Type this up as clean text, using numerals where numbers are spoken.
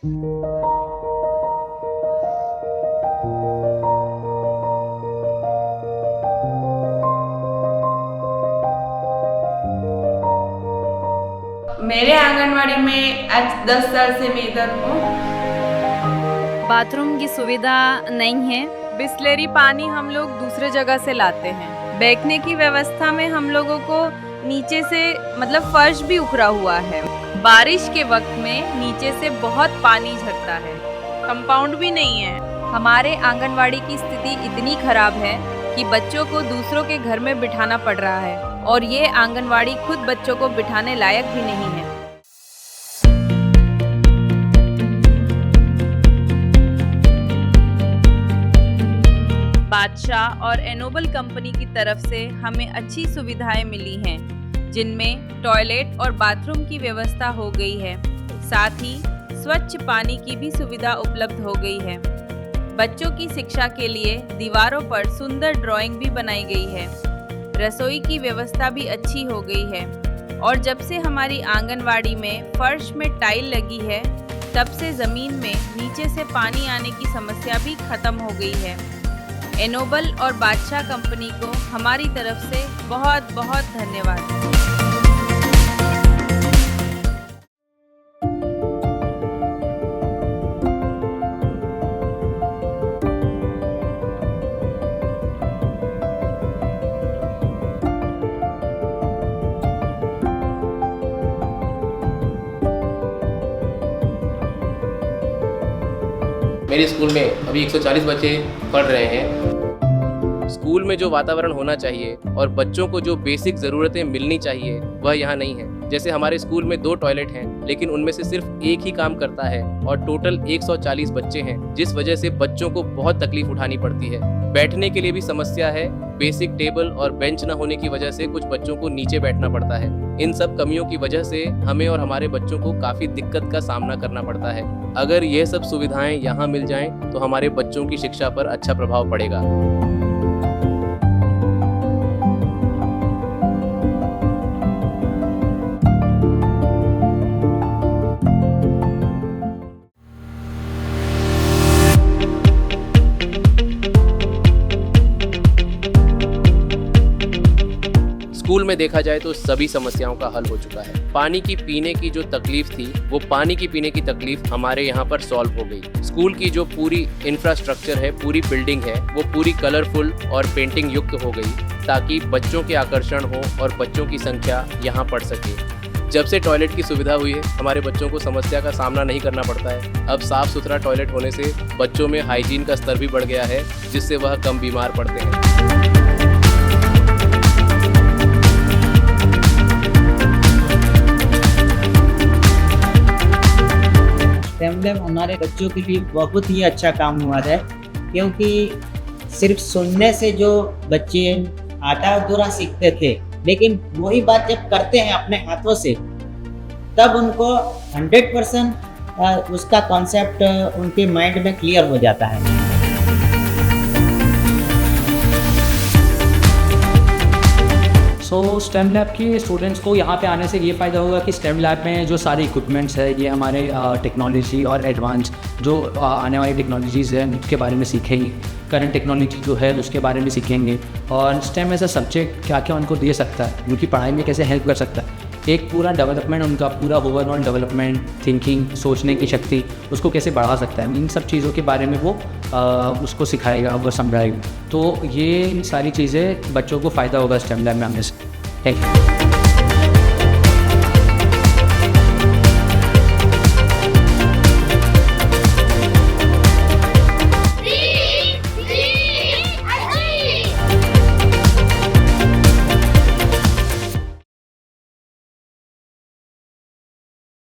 मेरे आंगनवाड़ी में आज 10 साल से मैं इधर हूँ। बाथरूम की सुविधा नहीं है। बिस्लेरी पानी हम लोग दूसरे जगह से लाते हैं। बैठने की व्यवस्था में हम लोगों को नीचे से मतलब फर्श भी उखड़ा हुआ है। बारिश के वक्त में नीचे से बहुत पानी झरता है। कंपाउंड भी नहीं है। हमारे आंगनवाड़ी की स्थिति इतनी खराब है कि बच्चों को दूसरों के घर में बिठाना पड़ रहा है और ये आंगनवाड़ी खुद बच्चों को बिठाने लायक भी नहीं है। बादशाह और एनोबल कंपनी की तरफ से हमें अच्छी सुविधाएं मिली हैं, जिनमें टॉयलेट और बाथरूम की व्यवस्था हो गई है। साथ ही स्वच्छ पानी की भी सुविधा उपलब्ध हो गई है। बच्चों की शिक्षा के लिए दीवारों पर सुंदर ड्राइंग भी बनाई गई है। रसोई की व्यवस्था भी अच्छी हो गई है और जब से हमारी आंगनवाड़ी में फर्श में टाइल लगी है, तब से ज़मीन में नीचे से पानी आने की समस्या भी खत्म हो गई है। एनोबल और बादशाह कंपनी को हमारी तरफ से बहुत बहुत धन्यवाद। मेरे स्कूल में अभी 140 बच्चे पढ़ रहे हैं। स्कूल में जो वातावरण होना चाहिए और बच्चों को जो बेसिक ज़रूरतें मिलनी चाहिए वह यहाँ नहीं है। जैसे हमारे स्कूल में 2 टॉयलेट हैं, लेकिन उनमें से सिर्फ एक ही काम करता है और टोटल 140 बच्चे हैं, जिस वजह से बच्चों को बहुत तकलीफ उठानी पड़ती है। बैठने के लिए भी समस्या है। बेसिक टेबल और बेंच न होने की वजह से कुछ बच्चों को नीचे बैठना पड़ता है। इन सब कमियों की वजह से हमें और हमारे बच्चों को काफ़ी दिक्कत का सामना करना पड़ता है। अगर ये सब सुविधाएं यहाँ मिल जाएं तो हमारे बच्चों की शिक्षा पर अच्छा प्रभाव पड़ेगा। स्कूल में देखा जाए तो सभी समस्याओं का हल हो चुका है। पानी की पीने की जो तकलीफ थी, वो पानी की पीने की तकलीफ हमारे यहाँ पर सॉल्व हो गई। स्कूल की जो पूरी इंफ्रास्ट्रक्चर है, पूरी बिल्डिंग है, वो पूरी कलरफुल और पेंटिंग युक्त हो गई, ताकि बच्चों के आकर्षण हो और बच्चों की संख्या यहाँ बढ़ सके। जब से टॉयलेट की सुविधा हुई है, हमारे बच्चों को समस्या का सामना नहीं करना पड़ता है। अब साफ सुथरा टॉयलेट होने से बच्चों में हाइजीन का स्तर भी बढ़ गया है, जिससे वह कम बीमार पड़ते हैं। स्टेम लैब हमारे बच्चों के लिए बहुत ही अच्छा काम हुआ है, क्योंकि सिर्फ सुनने से जो बच्चे आधा अधूरा सीखते थे, लेकिन वही बात जब करते हैं अपने हाथों से, तब उनको 100% उसका कॉन्सेप्ट उनके माइंड में क्लियर हो जाता है। स्टेम लैब के स्टूडेंट्स को यहाँ पे आने से ये फ़ायदा होगा कि स्टेम लैब में जो सारे इक्विपमेंट्स है, ये हमारे टेक्नोलॉजी और एडवांस जो आने वाली टेक्नोलॉजीज़ हैं उसके बारे में सीखेंगे। करंट टेक्नोलॉजी जो है उसके बारे में सीखेंगे और स्टेम एज अ सब्जेक्ट क्या क्या उनको दे सकता है, उनकी पढ़ाई में कैसे हेल्प कर सकता है। एक पूरा डेवलपमेंट, उनका पूरा ओवरऑल डेवलपमेंट, थिंकिंग, सोचने की शक्ति, उसको कैसे बढ़ा सकता है, इन सब चीज़ों के बारे में वो उसको सिखाएगा, वो समझाएगा। तो ये सारी चीज़ें बच्चों को फ़ायदा होगा स्टेम लैब में आने से। Thank you.